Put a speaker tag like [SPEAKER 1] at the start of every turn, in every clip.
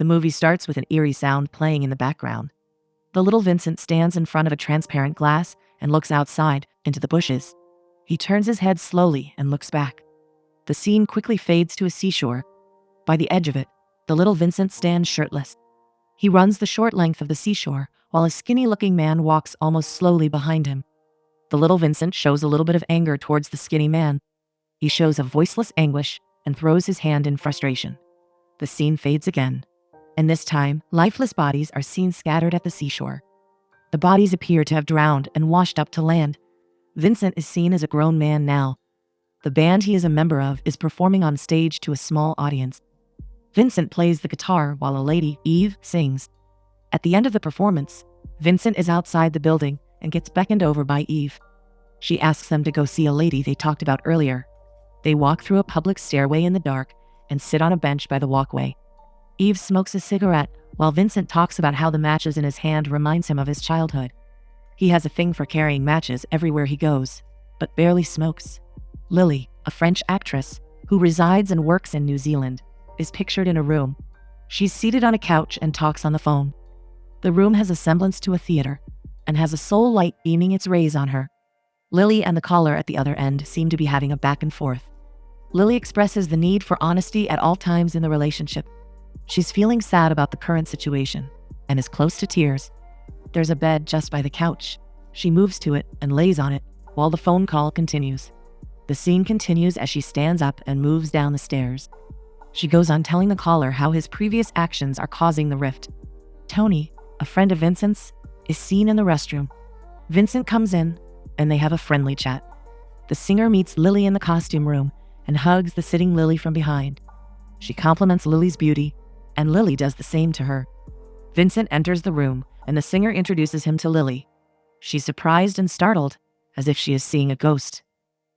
[SPEAKER 1] The movie starts with an eerie sound playing in the background. The little Vincent stands in front of a transparent glass and looks outside into the bushes. He turns his head slowly and looks back. The scene quickly fades to a seashore. By the edge of it, the little Vincent stands shirtless. He runs the short length of the seashore while a skinny-looking man walks almost slowly behind him. The little Vincent shows a little bit of anger towards the skinny man. He shows a voiceless anguish and throws his hand in frustration. The scene fades again, and this time, lifeless bodies are seen scattered at the seashore. The bodies appear to have drowned and washed up to land. Vincent is seen as a grown man now. The band he is a member of is performing on stage to a small audience. Vincent plays the guitar while a lady, Eve, sings. At the end of the performance, Vincent is outside the building and gets beckoned over by Eve. She asks them to go see a lady they talked about earlier. They walk through a public stairway in the dark and sit on a bench by the walkway. Eve smokes a cigarette while Vincent talks about how the matches in his hand reminds him of his childhood. He has a thing for carrying matches everywhere he goes, but barely smokes. Lily, a French actress who resides and works in New Zealand, is pictured in a room. She's seated on a couch and talks on the phone. The room has a semblance to a theater and has a soul light beaming its rays on her. Lily and the caller at the other end seem to be having a back and forth. Lily expresses the need for honesty at all times in the relationship. She's feeling sad about the current situation and is close to tears. There's a bed just by the couch. She moves to it and lays on it while the phone call continues. The scene continues as she stands up and moves down the stairs. She goes on telling the caller how his previous actions are causing the rift. Tony, a friend of Vincent's, is seen in the restroom. Vincent comes in and they have a friendly chat. The singer meets Lily in the costume room and hugs the sitting Lily from behind. She compliments Lily's beauty, and Lily does the same to her. Vincent enters the room and the singer introduces him to Lily. She's surprised and startled, as if she is seeing a ghost.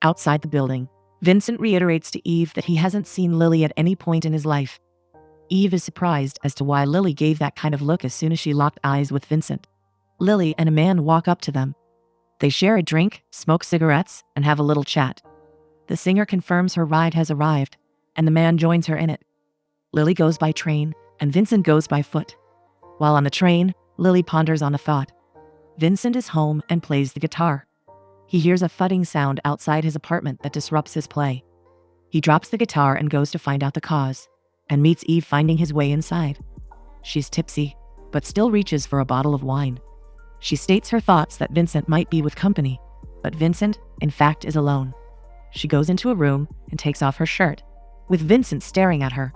[SPEAKER 1] Outside the building, Vincent reiterates to Eve that he hasn't seen Lily at any point in his life. Eve is surprised as to why Lily gave that kind of look as soon as she locked eyes with Vincent. Lily and a man walk up to them. They share a drink, smoke cigarettes, and have a little chat. The singer confirms her ride has arrived, and the man joins her in it. Lily goes by train, and Vincent goes by foot. While on the train, Lily ponders on a thought. Vincent is home and plays the guitar. He hears a thudding sound outside his apartment that disrupts his play. He drops the guitar and goes to find out the cause, and meets Eve finding his way inside. She's tipsy, but still reaches for a bottle of wine. She states her thoughts that Vincent might be with company, but Vincent, in fact, is alone. She goes into a room and takes off her shirt, with Vincent staring at her.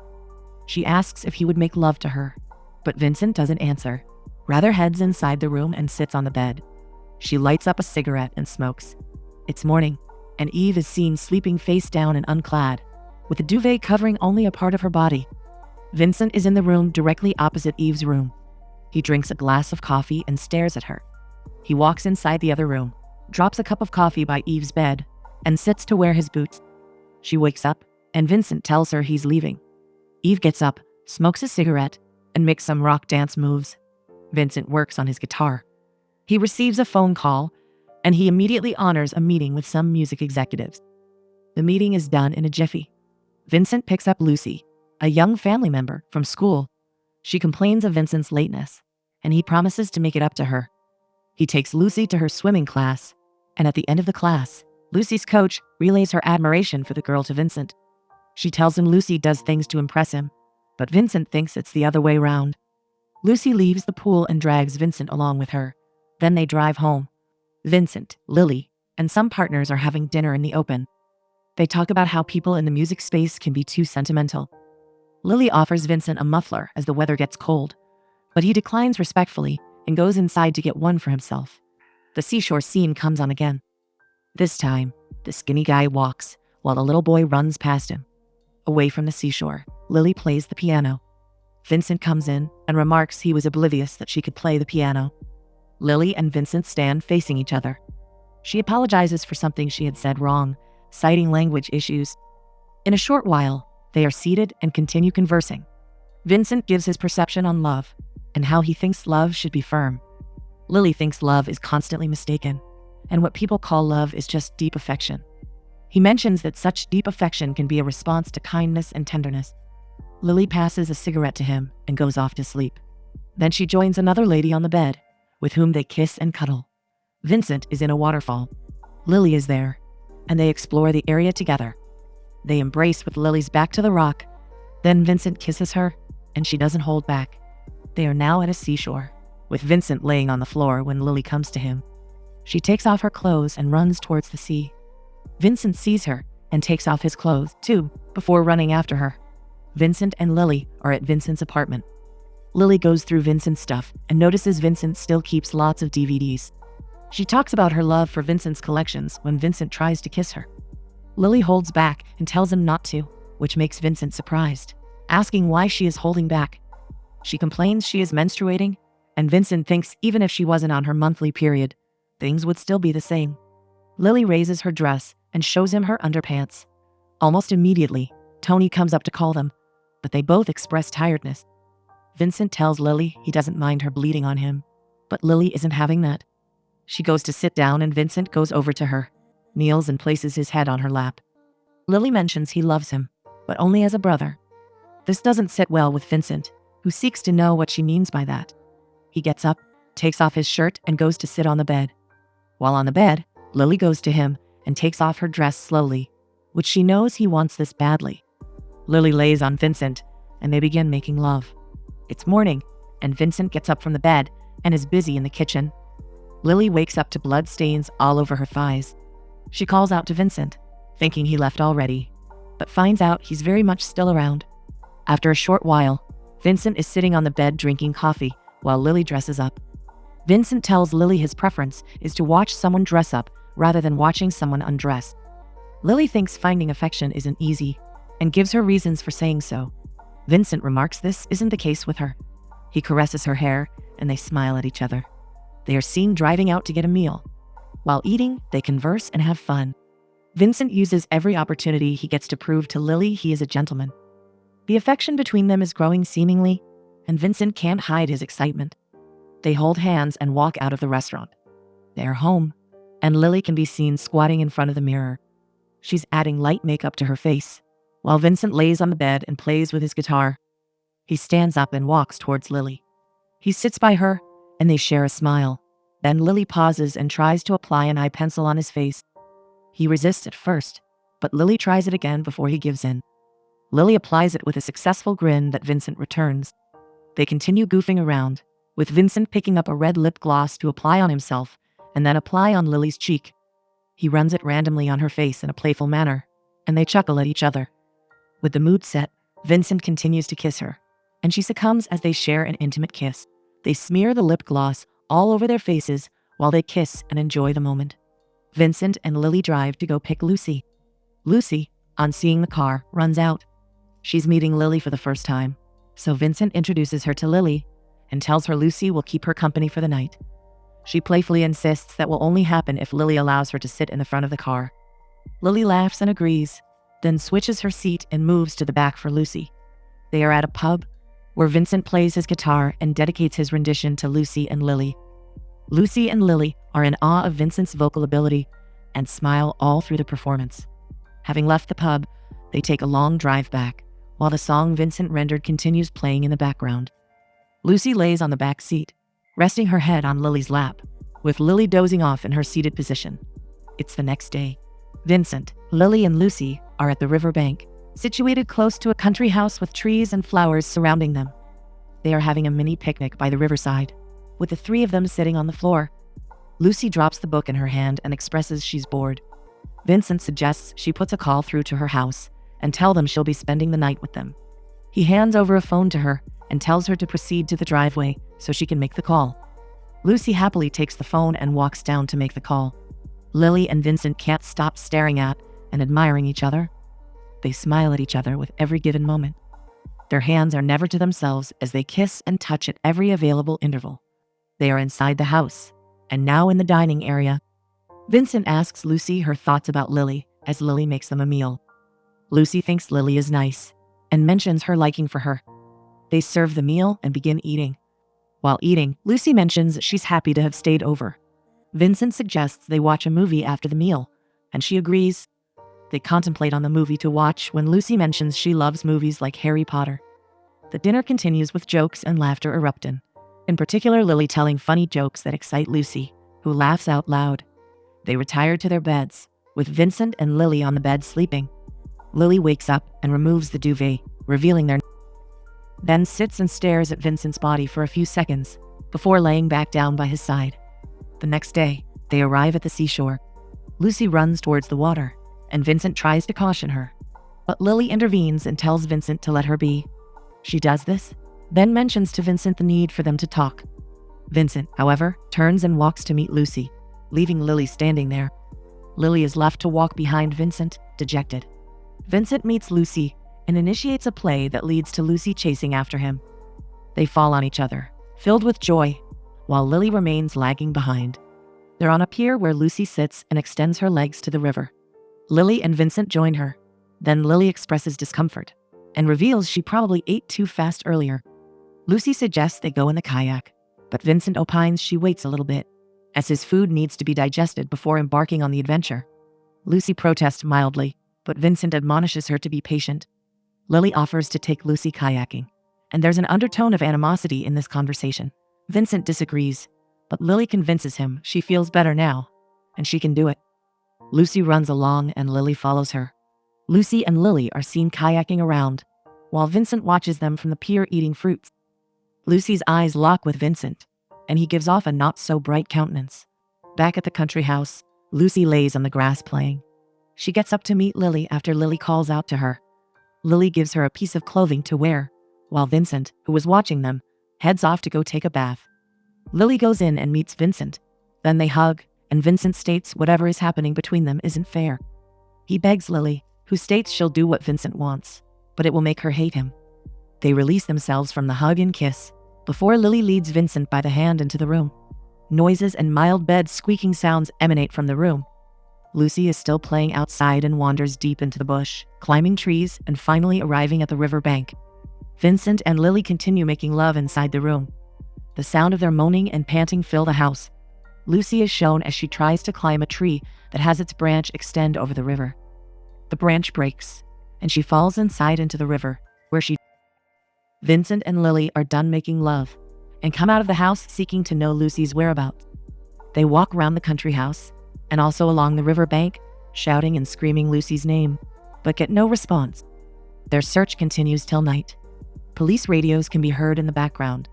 [SPEAKER 1] She asks if he would make love to her, but Vincent doesn't answer, rather heads inside the room and sits on the bed. She lights up a cigarette and smokes. It's morning, and Eve is seen sleeping face down and unclad, with a duvet covering only a part of her body. Vincent is in the room directly opposite Eve's room. He drinks a glass of coffee and stares at her. He walks inside the other room, drops a cup of coffee by Eve's bed, and sits to wear his boots. She wakes up, and Vincent tells her he's leaving. Eve gets up, smokes a cigarette, and makes some rock dance moves. Vincent works on his guitar. He receives a phone call, and he immediately honors a meeting with some music executives. The meeting is done in a jiffy. Vincent picks up Lucy, a young family member from school. She complains of Vincent's lateness, and he promises to make it up to her. He takes Lucy to her swimming class, and at the end of the class, Lucy's coach relays her admiration for the girl to Vincent. She tells him Lucy does things to impress him, but Vincent thinks it's the other way round. Lucy leaves the pool and drags Vincent along with her. Then they drive home. Vincent, Lily, and some partners are having dinner in the open. They talk about how people in the music space can be too sentimental. Lily offers Vincent a muffler as the weather gets cold, but he declines respectfully and goes inside to get one for himself. The seashore scene comes on again. This time, the skinny guy walks while the little boy runs past him. Away from the seashore, Lily plays the piano. Vincent comes in and remarks he was oblivious that she could play the piano. Lily and Vincent stand facing each other. She apologizes for something she had said wrong, citing language issues. In a short while, they are seated and continue conversing. Vincent gives his perception on love and how he thinks love should be firm. Lily thinks love is constantly mistaken, and what people call love is just deep affection. He mentions that such deep affection can be a response to kindness and tenderness. Lily passes a cigarette to him and goes off to sleep. Then she joins another lady on the bed, with whom they kiss and cuddle. Vincent is in a waterfall. Lily is there, and they explore the area together. They embrace with Lily's back to the rock. Then Vincent kisses her, and she doesn't hold back. They are now at a seashore, with Vincent laying on the floor when Lily comes to him. She takes off her clothes and runs towards the sea. Vincent sees her and takes off his clothes, too, before running after her. Vincent and Lily are at Vincent's apartment. Lily goes through Vincent's stuff and notices Vincent still keeps lots of DVDs. She talks about her love for Vincent's collections when Vincent tries to kiss her. Lily holds back and tells him not to, which makes Vincent surprised, asking why she is holding back. She complains she is menstruating, and Vincent thinks even if she wasn't on her monthly period, things would still be the same. Lily raises her dress and shows him her underpants. Almost immediately, Tony comes up to call them, but they both express tiredness. Vincent tells Lily he doesn't mind her bleeding on him, but Lily isn't having that. She goes to sit down and Vincent goes over to her, kneels and places his head on her lap. Lily mentions he loves him, but only as a brother. This doesn't sit well with Vincent, who seeks to know what she means by that. He gets up, takes off his shirt and goes to sit on the bed. While on the bed, Lily goes to him and takes off her dress slowly, which she knows he wants this badly. Lily lays on Vincent, and they begin making love. It's morning, and Vincent gets up from the bed and is busy in the kitchen. Lily wakes up to blood stains all over her thighs. She calls out to Vincent, thinking he left already, but finds out he's very much still around. After a short while, Vincent is sitting on the bed drinking coffee while Lily dresses up. Vincent tells Lily his preference is to watch someone dress up rather than watching someone undress. Lily thinks finding affection isn't easy and gives her reasons for saying so. Vincent remarks this isn't the case with her. He caresses her hair and they smile at each other. They are seen driving out to get a meal. While eating, they converse and have fun. Vincent uses every opportunity he gets to prove to Lily he is a gentleman. The affection between them is growing seemingly, and Vincent can't hide his excitement. They hold hands and walk out of the restaurant. They are home, and Lily can be seen squatting in front of the mirror. She's adding light makeup to her face, while Vincent lays on the bed and plays with his guitar. He stands up and walks towards Lily. He sits by her, and they share a smile. Then Lily pauses and tries to apply an eye pencil on his face. He resists at first, but Lily tries it again before he gives in. Lily applies it with a successful grin that Vincent returns. They continue goofing around, with Vincent picking up a red lip gloss to apply on himself and then apply on Lily's cheek. He runs it randomly on her face in a playful manner, and they chuckle at each other. With the mood set, Vincent continues to kiss her, and she succumbs as they share an intimate kiss. They smear the lip gloss all over their faces while they kiss and enjoy the moment. Vincent and Lily drive to go pick Lucy. Lucy, on seeing the car, runs out. She's meeting Lily for the first time, so Vincent introduces her to Lily and tells her Lucy will keep her company for the night. She playfully insists that will only happen if Lily allows her to sit in the front of the car. Lily laughs and agrees, then switches her seat and moves to the back for Lucy. They are at a pub, where Vincent plays his guitar and dedicates his rendition to Lucy and Lily. Lucy and Lily are in awe of Vincent's vocal ability and smile all through the performance. Having left the pub, they take a long drive back, while the song Vincent rendered continues playing in the background. Lucy lays on the back seat, resting her head on Lily's lap, with Lily dozing off in her seated position. It's the next day. Vincent, Lily, and Lucy are at the riverbank, situated close to a country house with trees and flowers surrounding them. They are having a mini picnic by the riverside, with the three of them sitting on the floor. Lucy drops the book in her hand and expresses she's bored. Vincent suggests she puts a call through to her house and tell them she'll be spending the night with them. He hands over a phone to her and tells her to proceed to the driveway so she can make the call. Lucy happily takes the phone and walks down to make the call. Lily and Vincent can't stop staring at and admiring each other. They smile at each other with every given moment. Their hands are never to themselves as they kiss and touch at every available interval. They are inside the house, and now in the dining area. Vincent asks Lucy her thoughts about Lily as Lily makes them a meal. Lucy thinks Lily is nice and mentions her liking for her. They serve the meal and begin eating. While eating, Lucy mentions she's happy to have stayed over. Vincent suggests they watch a movie after the meal, and she agrees. They contemplate on the movie to watch when Lucy mentions she loves movies like Harry Potter. The dinner continues with jokes and laughter erupting. In particular, Lily telling funny jokes that excite Lucy, who laughs out loud. They retire to their beds, with Vincent and Lily on the bed sleeping. Lily wakes up and removes the duvet, revealing their then sits and stares at Vincent's body for a few seconds before laying back down by his side. The next day, they arrive at the seashore. Lucy runs towards the water, and Vincent tries to caution her. But Lily intervenes and tells Vincent to let her be. She does this, then mentions to Vincent the need for them to talk. Vincent, however, turns and walks to meet Lucy, leaving Lily standing there. Lily is left to walk behind Vincent, dejected. Vincent meets Lucy and initiates a play that leads to Lucy chasing after him. They fall on each other, filled with joy, while Lily remains lagging behind. They're on a pier where Lucy sits and extends her legs to the river. Lily and Vincent join her. Then Lily expresses discomfort and reveals she probably ate too fast earlier. Lucy suggests they go in the kayak, but Vincent opines she waits a little bit, as his food needs to be digested before embarking on the adventure. Lucy protests mildly, but Vincent admonishes her to be patient. Lily offers to take Lucy kayaking, and there's an undertone of animosity in this conversation. Vincent disagrees, but Lily convinces him she feels better now, and she can do it. Lucy runs along and Lily follows her. Lucy and Lily are seen kayaking around, while Vincent watches them from the pier eating fruits. Lucy's eyes lock with Vincent, and he gives off a not-so-bright countenance. Back at the country house, Lucy lays on the grass playing. She gets up to meet Lily after Lily calls out to her. Lily gives her a piece of clothing to wear, while Vincent, who was watching them, heads off to go take a bath. Lily goes in and meets Vincent. Then they hug, and Vincent states whatever is happening between them isn't fair. He begs Lily, who states she'll do what Vincent wants, but it will make her hate him. They release themselves from the hug and kiss, before Lily leads Vincent by the hand into the room. Noises and mild bed squeaking sounds emanate from the room. Lucy is still playing outside and wanders deep into the bush, climbing trees and finally arriving at the river bank. Vincent and Lily continue making love inside the room. The sound of their moaning and panting fill the house. Lucy is shown as she tries to climb a tree that has its branch extend over the river. The branch breaks, and she falls inside into the river, where Vincent and Lily are done making love, and come out of the house seeking to know Lucy's whereabouts. They walk around the country house, and also along the river bank, shouting and screaming Lucy's name, but get no response. Their search continues till night. Police radios can be heard in the background.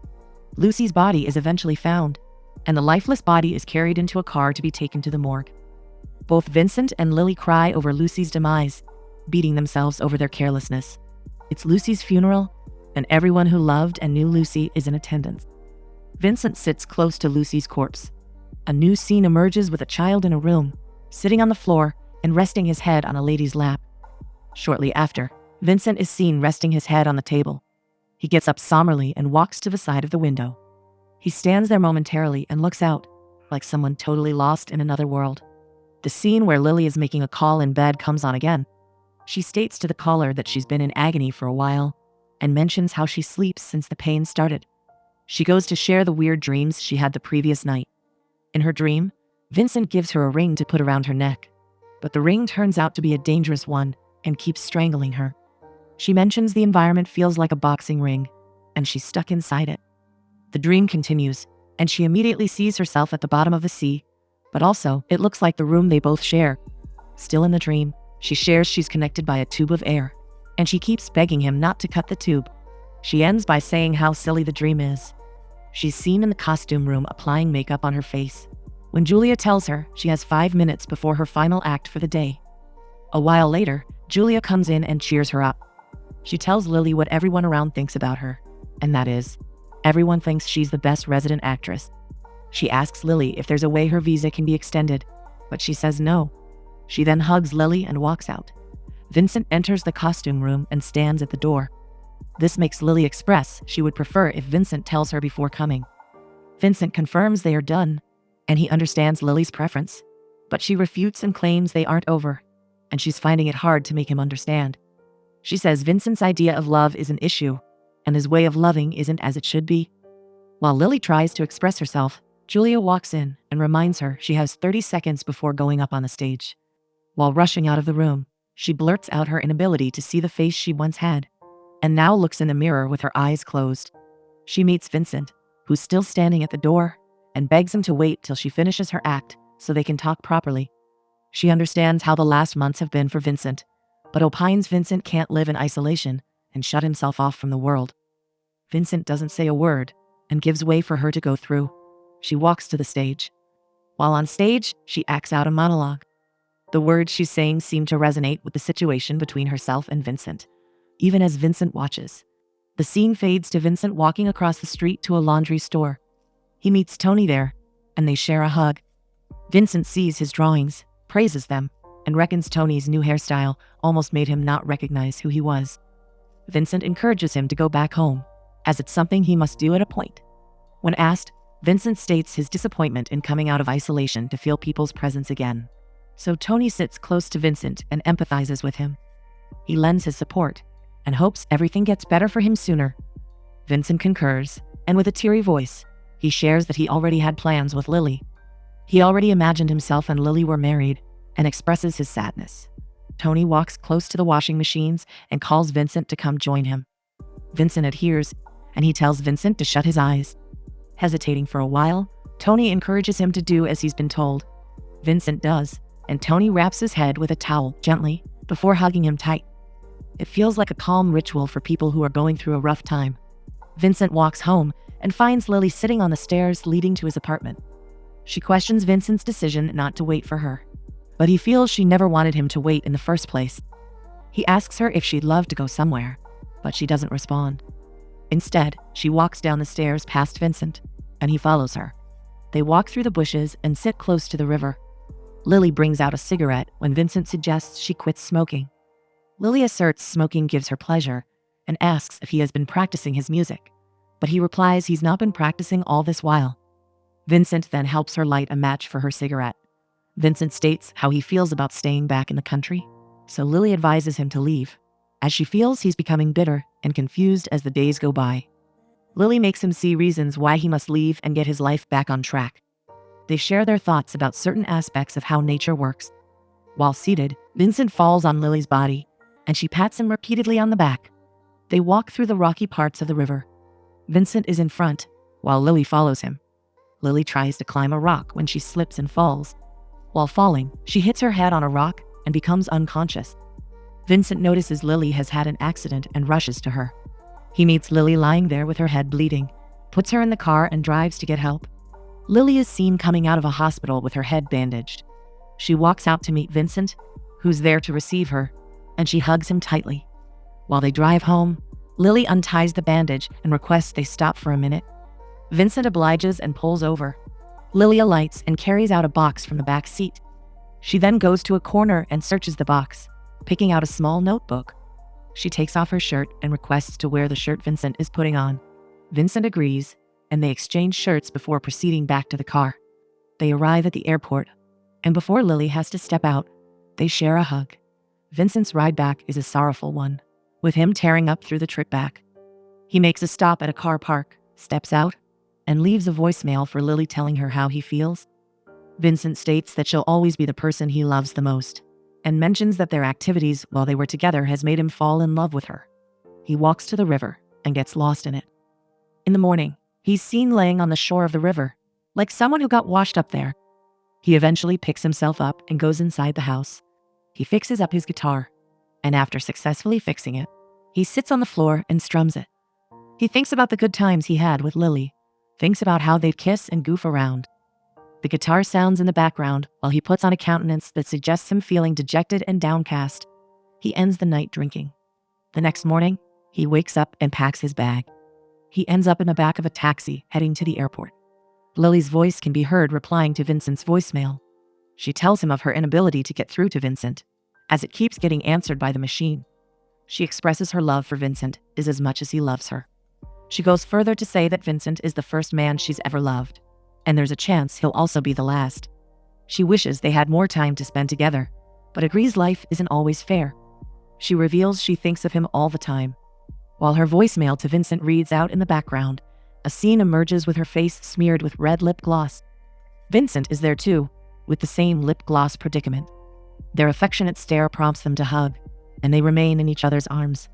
[SPEAKER 1] Lucy's body is eventually found, and the lifeless body is carried into a car to be taken to the morgue. Both Vincent and Lily cry over Lucy's demise, beating themselves over their carelessness. It's Lucy's funeral, and everyone who loved and knew Lucy is in attendance. Vincent sits close to Lucy's corpse. A new scene emerges with a child in a room, sitting on the floor and resting his head on a lady's lap. Shortly after, Vincent is seen resting his head on the table. He gets up somberly and walks to the side of the window. He stands there momentarily and looks out, like someone totally lost in another world. The scene where Lily is making a call in bed comes on again. She states to the caller that she's been in agony for a while, and mentions how she sleeps since the pain started. She goes to share the weird dreams she had the previous night. In her dream, Vincent gives her a ring to put around her neck, but the ring turns out to be a dangerous one and keeps strangling her. She mentions the environment feels like a boxing ring, and she's stuck inside it. The dream continues, and she immediately sees herself at the bottom of the sea, but also it looks like the room they both share. Still in the dream, she shares she's connected by a tube of air, and she keeps begging him not to cut the tube. She ends by saying how silly the dream is. She's seen in the costume room applying makeup on her face, when Julia tells her she has 5 minutes before her final act for the day. A while later, Julia comes in and cheers her up. She tells Lily what everyone around thinks about her, and that is, everyone thinks she's the best resident actress. She asks Lily if there's a way her visa can be extended, but she says no. She then hugs Lily and walks out. Vincent enters the costume room and stands at the door. This makes Lily express she would prefer if Vincent tells her before coming. Vincent confirms they are done, and he understands Lily's preference, but she refutes and claims they aren't over, and she's finding it hard to make him understand. She says Vincent's idea of love is an issue, and his way of loving isn't as it should be. While Lily tries to express herself, Julia walks in and reminds her she has 30 seconds before going up on the stage. While rushing out of the room, she blurts out her inability to see the face she once had. and now looks in the mirror with her eyes closed. She meets Vincent, who's still standing at the door, and begs him to wait till she finishes her act so they can talk properly. She understands how the last months have been for Vincent, but opines Vincent can't live in isolation and shut himself off from the world. Vincent doesn't say a word and gives way for her to go through. She walks to the stage. While on stage, she acts out a monologue. The words she's saying seem to resonate with the situation between herself and Vincent, even as Vincent watches. The scene fades to Vincent walking across the street to a laundry store. He meets Tony there, and they share a hug. Vincent sees his drawings, praises them, and reckons Tony's new hairstyle almost made him not recognize who he was. Vincent encourages him to go back home, as it's something he must do at a point. When asked, Vincent states his disappointment in coming out of isolation to feel people's presence again. So Tony sits close to Vincent and empathizes with him. He lends his support and hopes everything gets better for him sooner. Vincent concurs, and with a teary voice, he shares that he already had plans with Lily. He already imagined himself and Lily were married, and expresses his sadness. Tony walks close to the washing machines and calls Vincent to come join him. Vincent adheres, and he tells Vincent to shut his eyes. Hesitating for a while, Tony encourages him to do as he's been told. Vincent does, and Tony wraps his head with a towel gently before hugging him tight. It feels like a calm ritual for people who are going through a rough time. Vincent walks home and finds Lily sitting on the stairs leading to his apartment. She questions Vincent's decision not to wait for her, but he feels she never wanted him to wait in the first place. He asks her if she'd love to go somewhere, but she doesn't respond. Instead, she walks down the stairs past Vincent, and he follows her. They walk through the bushes and sit close to the river. Lily brings out a cigarette when Vincent suggests she quits smoking. Lily asserts smoking gives her pleasure and asks if he has been practicing his music, but he replies he's not been practicing all this while. Vincent then helps her light a match for her cigarette. Vincent states how he feels about staying back in the country, so Lily advises him to leave, as she feels he's becoming bitter and confused as the days go by. Lily makes him see reasons why he must leave and get his life back on track. They share their thoughts about certain aspects of how nature works. While seated, Vincent falls on Lily's body, and she pats him repeatedly on the back. They walk through the rocky parts of the river. Vincent is in front, while Lily follows him. Lily tries to climb a rock when she slips and falls. While falling, she hits her head on a rock and becomes unconscious. Vincent notices Lily has had an accident and rushes to her. He meets Lily lying there with her head bleeding, puts her in the car and drives to get help. Lily is seen coming out of a hospital with her head bandaged. She walks out to meet Vincent, who's there to receive her, and she hugs him tightly. While they drive home, Lily unties the bandage and requests they stop for a minute. Vincent obliges and pulls over. Lily alights and carries out a box from the back seat. She then goes to a corner and searches the box, picking out a small notebook. She takes off her shirt and requests to wear the shirt Vincent is putting on. Vincent agrees, and they exchange shirts before proceeding back to the car. They arrive at the airport, and before Lily has to step out, they share a hug. Vincent's ride back is a sorrowful one, with him tearing up through the trip back. He makes a stop at a car park, steps out, and leaves a voicemail for Lily telling her how he feels. Vincent states that she'll always be the person he loves the most, and mentions that their activities while they were together has made him fall in love with her. He walks to the river and gets lost in it. In the morning, he's seen laying on the shore of the river, like someone who got washed up there. He eventually picks himself up and goes inside the house. He fixes up his guitar, and after successfully fixing it, he sits on the floor and strums it. He thinks about the good times he had with Lily, thinks about how they'd kiss and goof around. The guitar sounds in the background while he puts on a countenance that suggests him feeling dejected and downcast. He ends the night drinking. The next morning, he wakes up and packs his bag. He ends up in the back of a taxi heading to the airport. Lily's voice can be heard replying to Vincent's voicemail. She tells him of her inability to get through to Vincent, as it keeps getting answered by the machine. She expresses her love for Vincent is as much as he loves her. She goes further to say that Vincent is the first man she's ever loved, and there's a chance he'll also be the last. She wishes they had more time to spend together, but agrees life isn't always fair. She reveals she thinks of him all the time. While her voicemail to Vincent reads out in the background, a scene emerges with her face smeared with red lip gloss. Vincent is there too, with the same lip gloss predicament. Their affectionate stare prompts them to hug, and they remain in each other's arms.